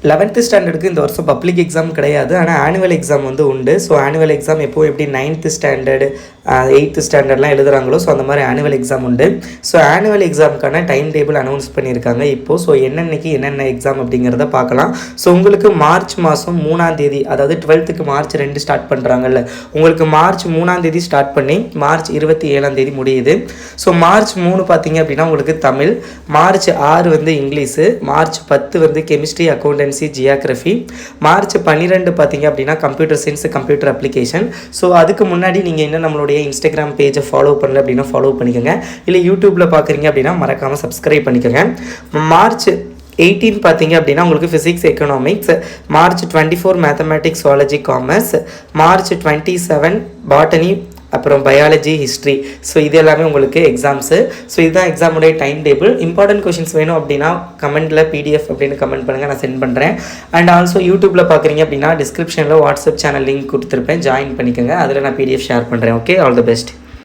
11th ஸ்டாண்டர்டுக்கு இந்த வருஷம் public exam கிடையாது. ஆனால் ஆனுவல் எக்ஸாம் வந்து உண்டு. ஸோ ஆனுவல் எக்ஸாம் எப்போது எப்படி 9th ஸ்டாண்டர்டு 8th ஸ்டாண்டர்ட்லாம் எழுதுகிறாங்களோ ஸோ அந்த மாதிரி ஆனுவல் எக்ஸாம் உண்டு. ஸோ ஆனுவல் எக்ஸாமுக்கான டைம் டேபிள் அனௌன்ஸ் பண்ணியிருக்காங்க இப்போது. ஸோ என்னென்னைக்கு என்னென்ன எக்ஸாம் அப்படிங்கிறத பார்க்கலாம். ஸோ உங்களுக்கு மார்ச் மாதம் 3ஆம் தேதி, அதாவது 12th மார்ச் 2 ஸ்டார்ட் பண்ணுறாங்கல்ல, உங்களுக்கு மார்ச் 3ஆம் தேதி ஸ்டார்ட் பண்ணி மார்ச் 27ஆம் தேதி முடியுது. ஸோ மார்ச் 3 பார்த்தீங்க அப்படின்னா உங்களுக்கு தமிழ், மார்ச் 6 வந்து இங்கிலீஷு, மார்ச் 10 வந்து கெமிஸ்ட்ரி, அக்கௌண்டன்சி, ஜியாகிரஃபி, மார்ச் 12 பார்த்தீங்க அப்படின்னா computer science, computer application. So அதுக்கு முன்னாடி நீங்கள் இன்னும் நம்மளுடைய இன்ஸ்டாகிராம் பேஜை ஃபாலோ பண்ணல அப்படின்னா ஃபாலோ பண்ணிக்கோங்க. இல்லை யூடியூப்பில் பார்க்குறீங்க அப்படின்னா மறக்காமல் சப்ஸ்கிரைப் பண்ணிக்கோங்க. மார்ச் 18 பார்த்தீங்க அப்படின்னா உங்களுக்கு physics, economics, March 24 mathematics, zoology, commerce, March 27 botany, அப்புறம் பயாலஜி, ஹிஸ்ட்ரி. ஸோ இது எல்லாமே உங்களுக்கு எக்ஸாம்ஸு. ஸோ இதுதான் எக்ஸாமுடைய டைம் டேபிள். இம்பார்ட்டன்ட் கொஷின்ஸ் வேணும் அப்படின்னா கமெண்ட்டில் பிடிஎஃப் அப்படின்னு கமெண்ட் பண்ணுங்கள், நான் சென்ட் பண்ணுறேன். அண்ட் ஆல்சோ யூடியூப்பில் பார்க்குறீங்க அப்படின்னா டிஸ்கிரிப்ஷனில் வாட்ஸ்அப் சேனல் லிங்க் கொடுத்துருப்பேன், ஜாயின் பண்ணிக்கோங்க. அதில் நான் பிடிஎஃப் ஷேர் பண்ணுறேன். Okay, all the best.